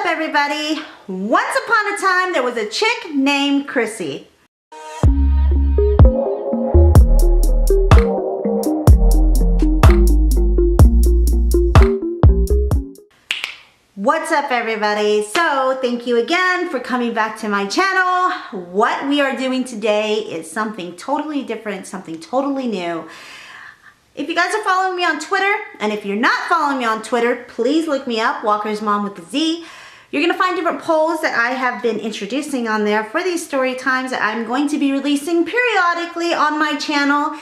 everybody? Once upon a time, there was a chick named Chrissy. What's up, everybody? So thank you again for coming back to my channel. What we are doing today is something totally different, something totally new. If you guys are following me on Twitter, and if you're not following me on Twitter, please look me up, WalkerzMom with a Z. You're gonna find different polls that I have been introducing on there for these story times that I'm going to be releasing periodically on my channel.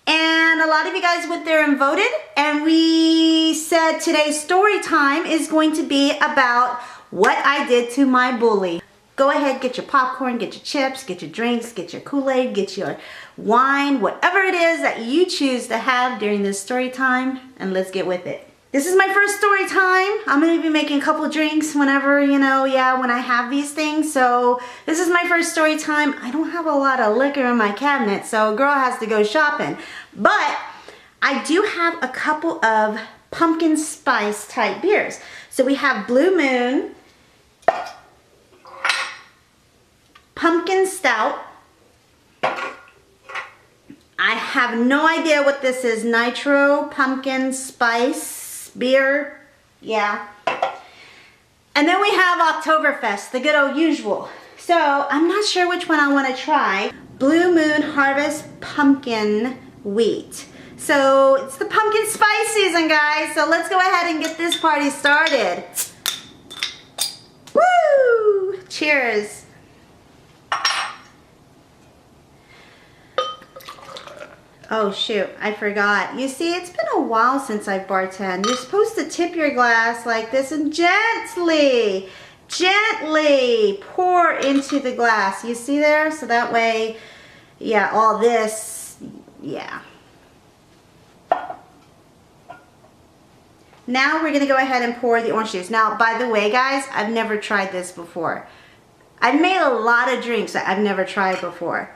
And a lot of you guys went there and voted, and we said today's story time is going to be about what I did to my bully. Go ahead, get your popcorn, get your chips, get your drinks, get your Kool-Aid, get your wine, whatever it is that you choose to have during this story time, and let's get with it. This is my first story time. I'm gonna be making a couple drinks whenever, when I have these things. So this is my first story time. I don't have a lot of liquor in my cabinet, so a girl has to go shopping. But I do have a couple of pumpkin spice type beers. So we have Blue Moon, Pumpkin Stout. I have no idea what this is. Nitro Pumpkin Spice beer, yeah. And then we have Oktoberfest, the good old usual. So I'm not sure which one I want to try. Blue Moon Harvest Pumpkin Wheat. So it's the pumpkin spice season, guys. So let's go ahead and get this party started. Woo! Cheers. Oh shoot, I forgot. You see, it's been a while since I've bartended. You're supposed to tip your glass like this and gently pour into the glass. You see there? So that way, yeah, all this, yeah. Now we're gonna go ahead and pour the orange juice. Now, by the way, guys, I've never tried this before. I've made a lot of drinks that I've never tried before.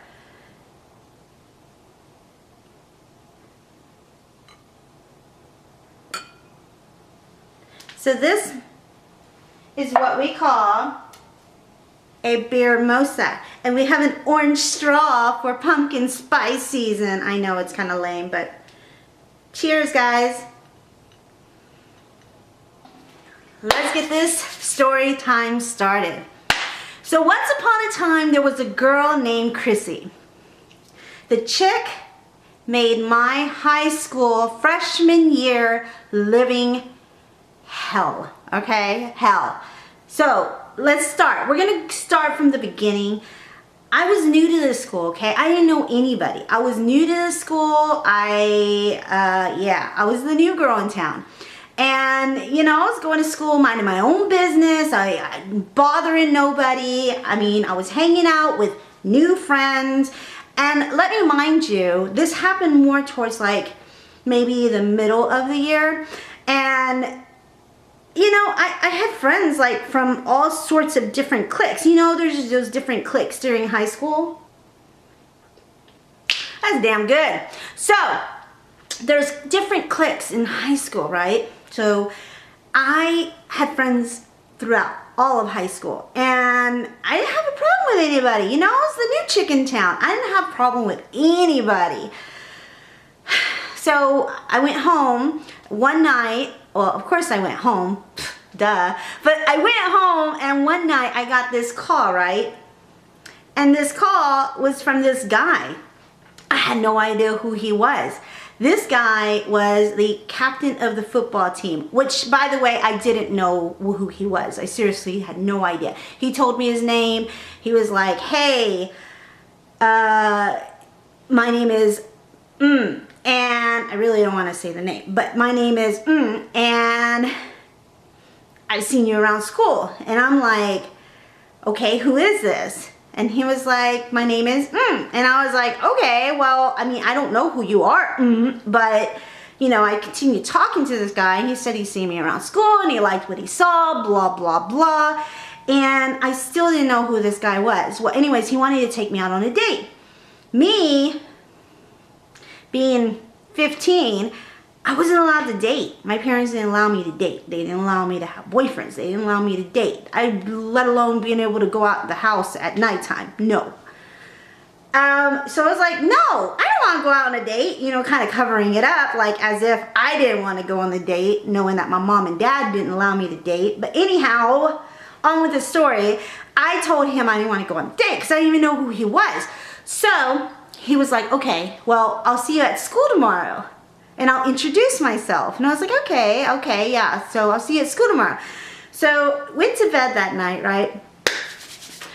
So this is what we call a beer mosa. And we have an orange straw for pumpkin spice season. I know it's kind of lame, but cheers, guys. Let's get this story time started. So once upon a time, there was a girl named Chrissy. The chick made my high school freshman year living hell, okay? Hell. So let's start. We're gonna start from the beginning. I was new to this school, okay? I didn't know anybody. I was new to this school. I was the new girl in town. And, I was going to school minding my own business. I bothering nobody. I mean, I was hanging out with new friends. And let me mind you, this happened more towards like maybe the middle of the year. And I had friends like from all sorts of different cliques. There's those different cliques during high school. That's damn good. So there's different cliques in high school, right? So I had friends throughout all of high school, and I didn't have a problem with anybody. I was the new chick in town. I didn't have a problem with anybody. So I went home one night. Well, of course I went home, duh. But I went home, and one night I got this call, right? And this call was from this guy. I had no idea who he was. This guy was the captain of the football team, which, by the way, I didn't know who he was. I seriously had no idea. He told me his name. He was like, hey, my name is and I really don't want to say the name, but my name is and I've seen you around school. And I'm like, okay, who is this? And he was like, my name is and I was like, okay, well, I mean, I don't know who you are, but I continued talking to this guy, and he said he'd seen me around school and he liked what he saw, blah blah blah. And I still didn't know who this guy was. Well, anyways, he wanted to take me out on a date. Me being 15, I wasn't allowed to date. My parents didn't allow me to date. They didn't allow me to have boyfriends. They didn't allow me to date. Let alone being able to go out of the house at nighttime. No. So I was like, no, I don't want to go out on a date, you know, kind of covering it up, like as if I didn't want to go on the date, knowing that my mom and dad didn't allow me to date. But anyhow, on with the story, I told him I didn't want to go on a date because I didn't even know who he was. So he was like, okay, well, I'll see you at school tomorrow and I'll introduce myself. And I was like, okay, yeah, so I'll see you at school tomorrow. So went to bed that night, right?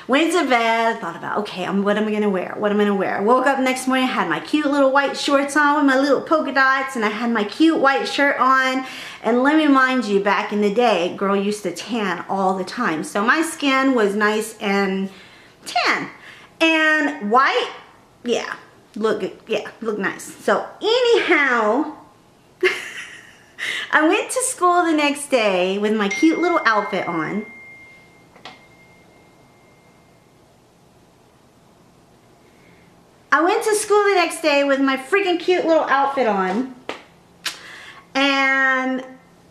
Went to bed, thought about, okay, what am I gonna wear? What am I gonna wear? I woke up next morning, I had my cute little white shorts on with my little polka dots, and I had my cute white shirt on. And let me remind you, back in the day, girl used to tan all the time. So my skin was nice and tan. And white, yeah, look nice. So anyhow, I went to school the next day with my cute little outfit on. I went to school the next day with my freaking cute little outfit on, and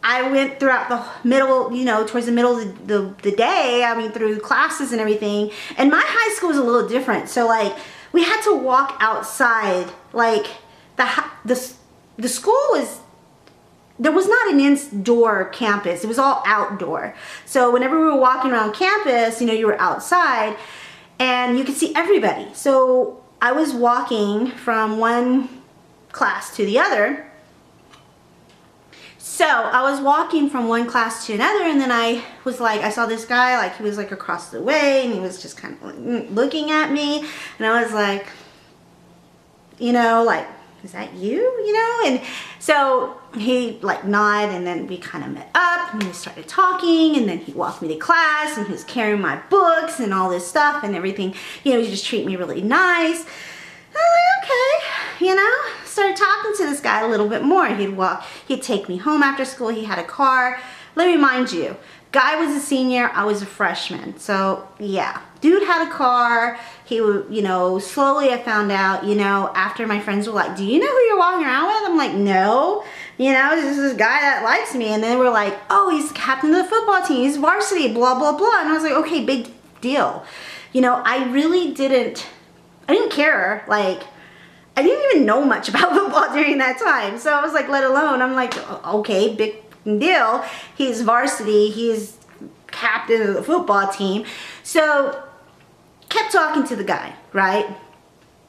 I went throughout the middle, you know, towards the middle of the day, I mean, through classes and everything. And my high school was a little different. So like, we had to walk outside, like the school was, there was not an indoor campus. It was all outdoor. So whenever we were walking around campus, you know, you were outside and you could see everybody. So I was walking from one class to the other. So I was walking from one class to another, and then I was like, I saw this guy, like he was like across the way, and he was just kind of like looking at me, and I was like, you know, like, is that you? You know? And so he like nodded, and then we kind of met up and we started talking, and then he walked me to class, and he was carrying my books and all this stuff and everything. You know, he just treated me really nice. I was like, okay, you know, started talking to this guy a little bit more. He'd take me home after school. He had a car. Let me remind you, guy was a senior, I was a freshman. So yeah, dude had a car. He would, you know, slowly I found out, you know, after my friends were like, do you know who you're walking around with? I'm like, no, you know, it's just this guy that likes me. And then we're like, oh, he's the captain of the football team, he's varsity, blah, blah, blah. And I was like, okay, big deal. You know, I didn't care. Like, I didn't even know much about football during that time. So I was like, let alone, I'm like, okay, big deal. He's varsity, he's captain of the football team. So kept talking to the guy, right?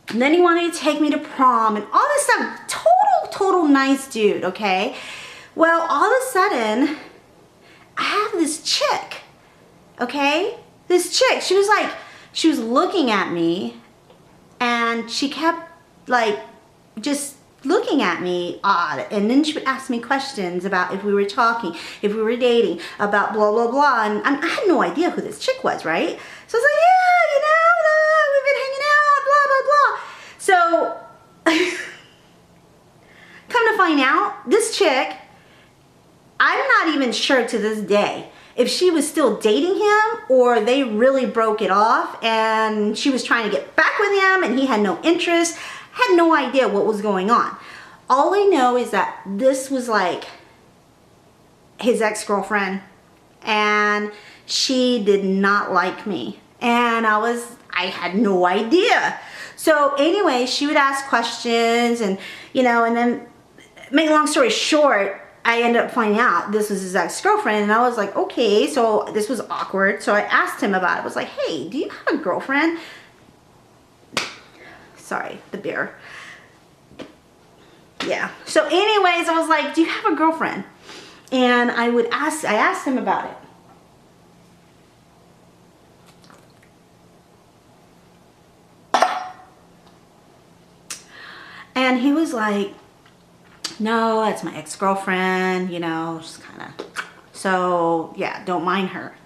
And then he wanted to take me to prom and all this stuff. Total nice dude, okay? Well, all of a sudden, I have this chick, okay? This chick, she was looking at me, and she kept like just looking at me odd, and then she would ask me questions about if we were talking, if we were dating, about blah blah blah, and I had no idea who this chick was, right? So I was like, yeah, you know, we've been hanging out, blah blah blah. So come to find out, this chick, I'm not even sure to this day if she was still dating him or they really broke it off and she was trying to get back with him and he had no interest. Had no idea what was going on. All I know is that this was like his ex-girlfriend, and she did not like me, and I had no idea. So anyway, she would ask questions, and you know, and then make a long story short, I ended up finding out this was his ex-girlfriend, and I was like, okay, so this was awkward. So I asked him about it. I was like, hey, do you have a girlfriend? Sorry, the beer. Yeah. So anyways, I was like, do you have a girlfriend? And I asked him about it. And he was like, no, that's my ex-girlfriend, you know, just kind of, so yeah, don't mind her.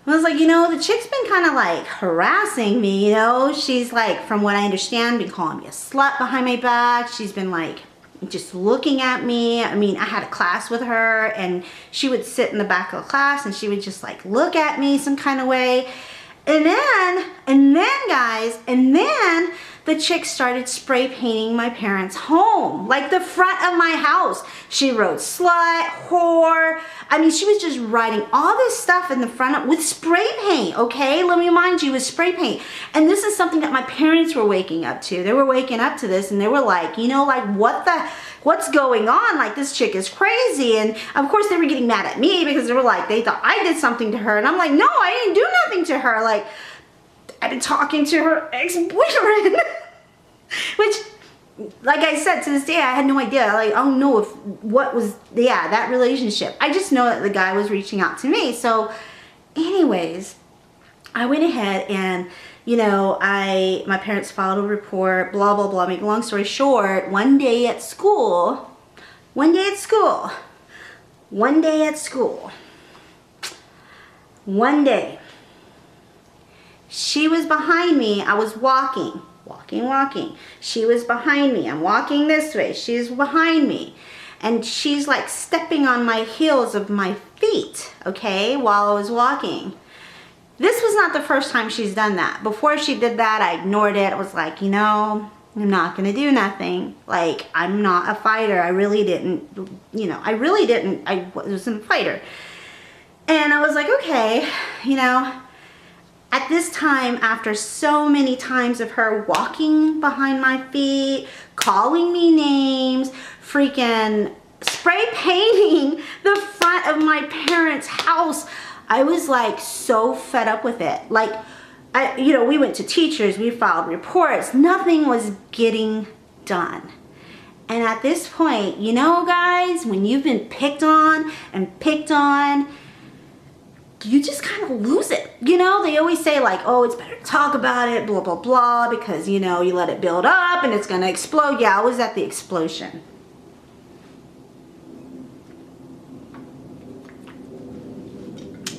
I was like, you know, the chick's been kind of like harassing me, you know. She's like, from what I understand, been calling me a slut behind my back. She's been like just looking at me. I mean, I had a class with her, and she would sit in the back of the class and she would just like look at me some kind of way. And then guys, the chick started spray painting my parents' home, like the front of my house. She wrote slut, whore. I mean, she was just writing all this stuff in the front with spray paint, okay? Let me remind you, with spray paint. And this is something that my parents were waking up to. They were waking up to this and they were like, you know, like what's going on? Like, this chick is crazy. And of course they were getting mad at me because they were like, they thought I did something to her. And I'm like, no, I didn't do nothing to her. Like, I've been talking to her ex-boyfriend. Which, like I said, to this day, I had no idea. Like, I don't know that relationship. I just know that the guy was reaching out to me. So, anyways, I went ahead and, you know, my parents filed a report, blah, blah, blah. Make a long story short, one day at school, one day, she was behind me. I was walking. She was behind me. I'm walking this way. She's behind me. And she's like stepping on my heels of my feet, okay, while I was walking. This was not the first time she's done that. Before she did that, I ignored it. I was like, you know, I'm not going to do nothing. Like, I'm not a fighter. I really didn't, you know, I wasn't a fighter. And I was like, okay, you know, at this time, after so many times of her walking behind my feet, calling me names, freaking spray painting the front of my parents' house, I was like so fed up with it. Like, you know, we went to teachers, we filed reports, nothing was getting done. And at this point, you know, guys, when you've been picked on and picked on, you just kind of lose it. You know, they always say like, oh, it's better to talk about it, blah, blah, blah, because, you know, you let it build up and it's going to explode. Yeah, I was at the explosion.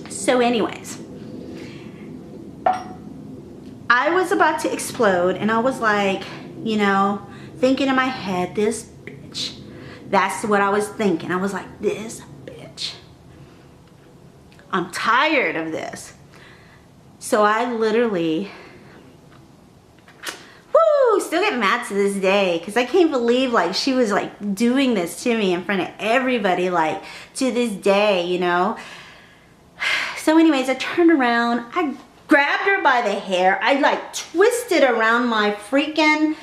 So anyways, I was about to explode and I was like, you know, thinking in my head, this bitch. That's what I was thinking. I was like, this bitch. I'm tired of this. So I literally, still get mad to this day because I can't believe like she was like doing this to me in front of everybody, like to this day, you know. So anyways, I turned around, I grabbed her by the hair, I like twisted around my freaking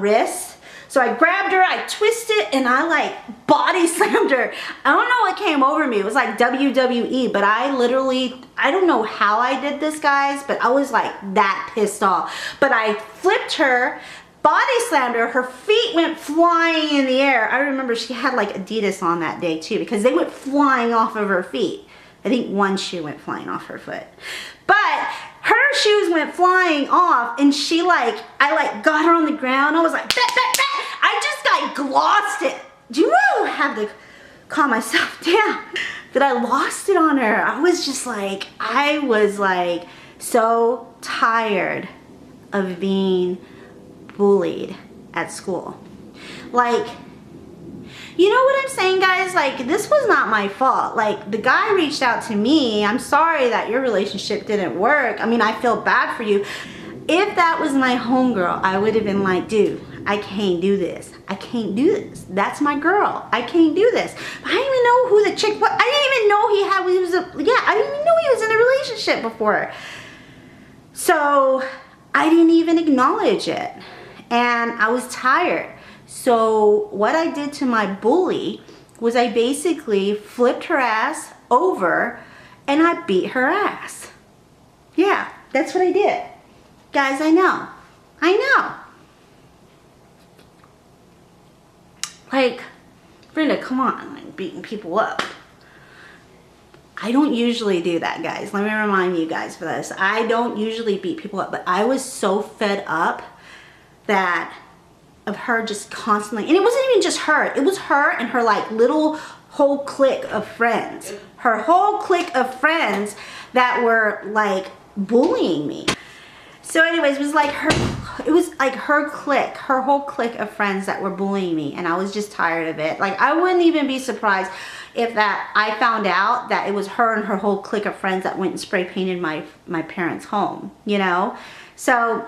wrist. So I grabbed her, I twisted, and I like body slammed her. I don't know what came over me. It was like WWE, but I literally, I don't know how I did this, guys, but I was like that pissed off. But I flipped her, body slammed her, her feet went flying in the air. I remember she had like Adidas on that day too, because they went flying off of her feet. I think one shoe went flying off her foot. But her shoes went flying off and she like, I like got her on the ground. I was like, bet, bet, bet. I just like glossed it. Do you know I have to calm myself down? But I lost it on her. I was just like, I was like so tired of being bullied at school. Like, you know what I'm saying, guys? Like, this was not my fault. Like, the guy reached out to me. I'm sorry that your relationship didn't work. I mean, I feel bad for you. If that was my homegirl, I would have been like, dude, I can't do this. I can't do this. That's my girl. I can't do this. I didn't even know who the chick was. I didn't even know I didn't even know he was in a relationship before. So, I didn't even acknowledge it. And I was tired. So what I did to my bully was I basically flipped her ass over and I beat her ass. Yeah, that's what I did. Guys, I know. Like, Brenda, come on, like beating people up. I don't usually do that, guys. Let me remind you guys for this. I don't usually beat people up, but I was so fed up that of her just constantly, and it wasn't even just her, it was her and her like little whole clique of friends. Her whole clique of friends that were like bullying me. So anyways, it was like her clique, her whole clique of friends that were bullying me, and I was just tired of it. Like, I wouldn't even be surprised if I found out that it was her and her whole clique of friends that went and spray painted my parents' home, you know? So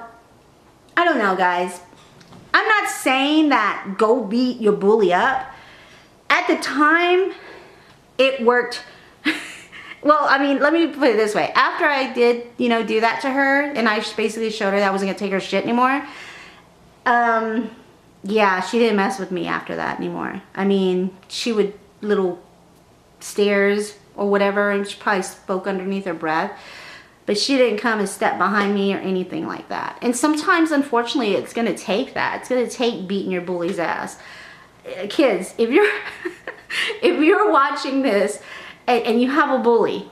I don't know, guys. I'm not saying that go beat your bully up. At the time, it worked. Well, I mean, let me put it this way. After I did, you know, do that to her, and I basically showed her that I wasn't gonna take her shit anymore, yeah, she didn't mess with me after that anymore. I mean, she would little stares or whatever, and she probably spoke underneath her breath, but she didn't come and step behind me or anything like that. And sometimes, unfortunately, it's gonna take that. It's gonna take beating your bully's ass. Kids, if you're if you're watching this and you have a bully,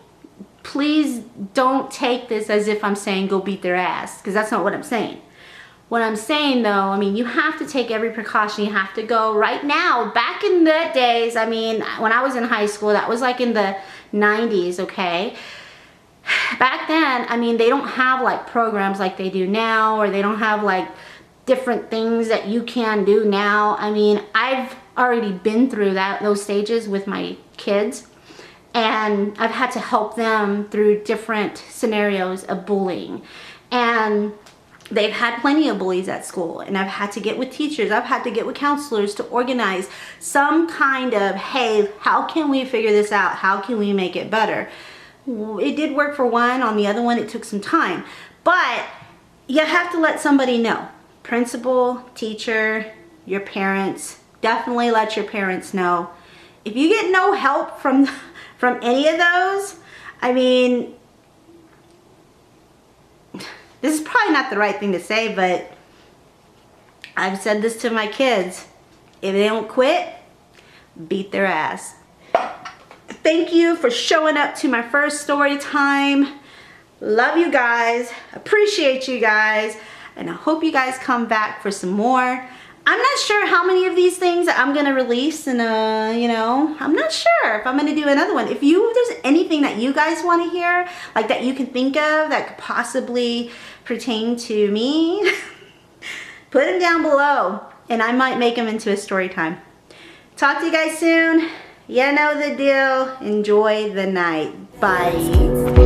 please don't take this as if I'm saying go beat their ass, because that's not what I'm saying. What I'm saying, though, I mean, you have to take every precaution. You have to go right now. Back in the days, I mean, when I was in high school, that was like in the 90s, okay? Back then, I mean, they don't have like programs like they do now, or they don't have like different things that you can do now. I mean, I've already been through those stages with my kids, and I've had to help them through different scenarios of bullying. And they've had plenty of bullies at school, and I've had to get with teachers, I've had to get with counselors to organize some kind of, hey, how can we figure this out? How can we make it better? It did work for one. On the other one, it took some time. But you have to let somebody know. Principal, teacher, your parents. Definitely let your parents know. If you get no help from any of those, I mean, this is probably not the right thing to say, but I've said this to my kids. If they don't quit, beat their ass. Thank you for showing up to my first story time. Love you guys. Appreciate you guys. And I hope you guys come back for some more. I'm not sure how many of these things I'm going to release, and you know, I'm not sure if I'm going to do another one. If there's anything that you guys want to hear, like that you can think of that could possibly pertain to me, put them down below, and I might make them into a story time. Talk to you guys soon. You know the deal. Enjoy the night. Bye.